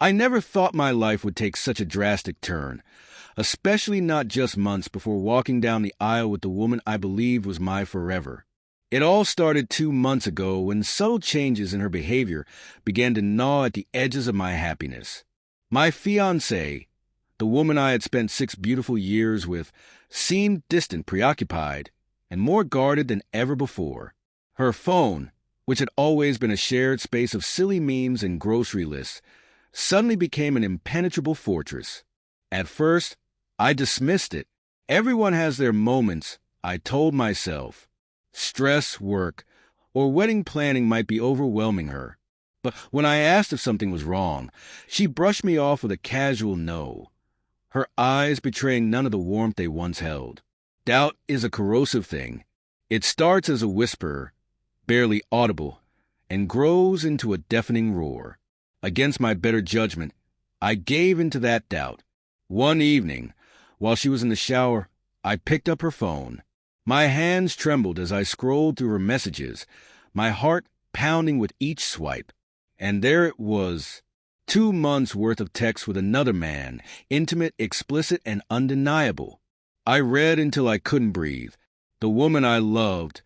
I never thought my life would take such a drastic turn, especially not just months before walking down the aisle with the woman I believed was my forever. It all started 2 months ago when subtle changes in her behavior began to gnaw at the edges of my happiness. My fiancée, the woman I had spent 6 beautiful years with, seemed distant, preoccupied, and more guarded than ever before. Her phone, which had always been a shared space of silly memes and grocery lists, suddenly became an impenetrable fortress. At first, I dismissed it. Everyone has their moments, I told myself. Stress, work, or wedding planning might be overwhelming her. But when I asked if something was wrong, she brushed me off with a casual no, her eyes betraying none of the warmth they once held. Doubt is a corrosive thing. It starts as a whisper, barely audible, and grows into a deafening roar. Against my better judgment, I gave in to that doubt. One evening, while she was in the shower, I picked up her phone. My hands trembled as I scrolled through her messages, my heart pounding with each swipe. And there it was, 2 months' worth of text with another man, intimate, explicit, and undeniable. I read until I couldn't breathe. The woman I loved,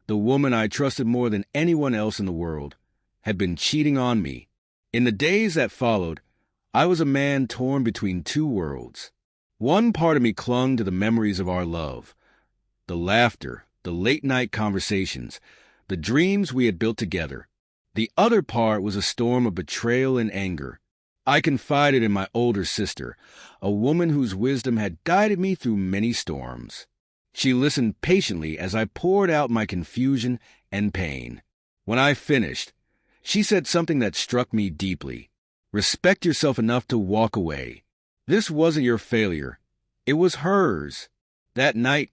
the woman I trusted more than anyone else in the world, had been cheating on me. In the days that followed, I was a man torn between 2 worlds. One part of me clung to the memories of our love, the laughter, the late-night conversations, the dreams we had built together. The other part was a storm of betrayal and anger. I confided in my older sister, a woman whose wisdom had guided me through many storms. She listened patiently as I poured out my confusion and pain. When I finished, she said something that struck me deeply. Respect yourself enough to walk away. This wasn't your failure. It was hers. That night,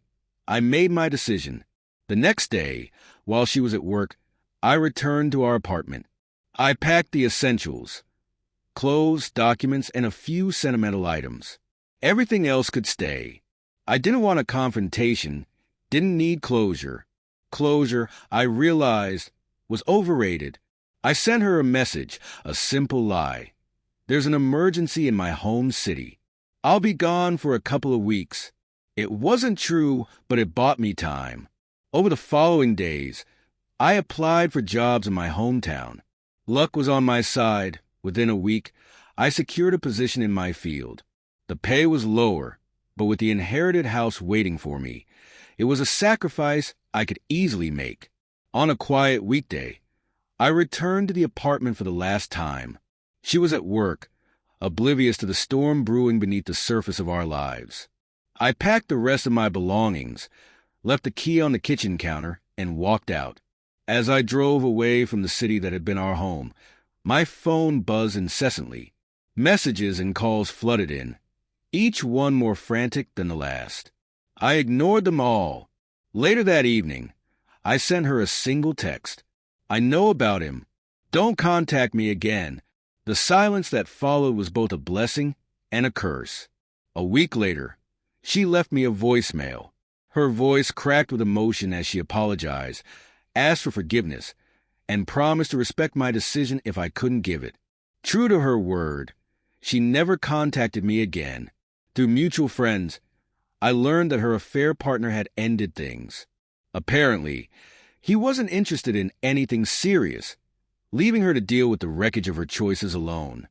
I made my decision. The next day, while she was at work, I returned to our apartment. I packed the essentials: clothes, documents, and a few sentimental items. Everything else could stay. I didn't want a confrontation, didn't need closure. Closure, I realized, was overrated. I sent her a message, a simple lie. There's an emergency in my home city. I'll be gone for a couple of weeks. It wasn't true, but it bought me time. Over the following days, I applied for jobs in my hometown. Luck was on my side. Within a week, I secured a position in my field. The pay was lower, but with the inherited house waiting for me, it was a sacrifice I could easily make. On a quiet weekday, I returned to the apartment for the last time. She was at work, oblivious to the storm brewing beneath the surface of our lives. I packed the rest of my belongings, left the key on the kitchen counter, and walked out. As I drove away from the city that had been our home, my phone buzzed incessantly. Messages and calls flooded in, each one more frantic than the last. I ignored them all. Later that evening, I sent her a single text. I know about him. Don't contact me again. The silence that followed was both a blessing and a curse. A week later, she left me a voicemail. Her voice cracked with emotion as she apologized, asked for forgiveness, and promised to respect my decision if I couldn't give it. True to her word, she never contacted me again. Through mutual friends, I learned that her affair partner had ended things. Apparently, he wasn't interested in anything serious, leaving her to deal with the wreckage of her choices alone.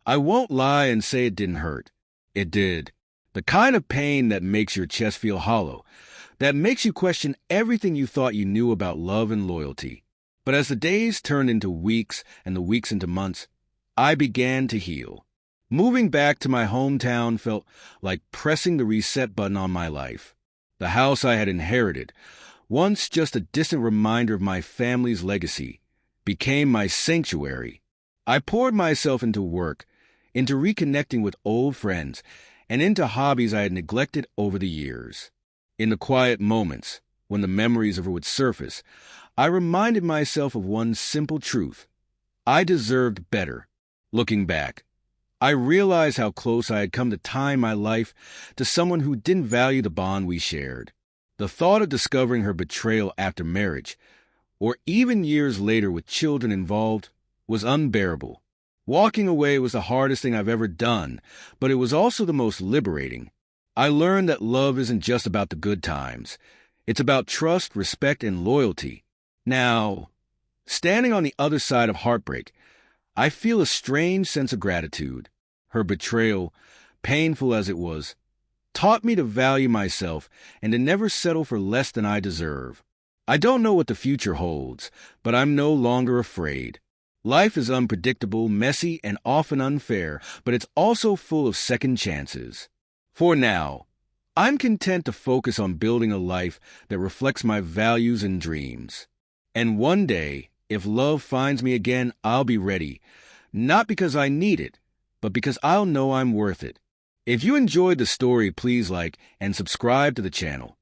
I won't lie and say it didn't hurt. It did. The kind of pain that makes your chest feel hollow, that makes you question everything you thought you knew about love and loyalty. But as the days turned into weeks and the weeks into months, I began to heal. Moving back to my hometown felt like pressing the reset button on my life. The house I had inherited, once just a distant reminder of my family's legacy, became my sanctuary. I poured myself into work, into reconnecting with old friends, and into hobbies I had neglected over the years. In the quiet moments, when the memories of her would surface, I reminded myself of one simple truth. I deserved better. Looking back, I realized how close I had come to tying my life to someone who didn't value the bond we shared. The thought of discovering her betrayal after marriage, or even years later with children involved, was unbearable. Walking away was the hardest thing I've ever done, but it was also the most liberating. I learned that love isn't just about the good times. It's about trust, respect, and loyalty. Now, standing on the other side of heartbreak, I feel a strange sense of gratitude. Her betrayal, painful as it was, taught me to value myself and to never settle for less than I deserve. I don't know what the future holds, but I'm no longer afraid. Life is unpredictable, messy, and often unfair, but it's also full of second chances. For now, I'm content to focus on building a life that reflects my values and dreams. And one day, if love finds me again, I'll be ready. Not because I need it, but because I'll know I'm worth it. If you enjoyed the story, please like and subscribe to the channel.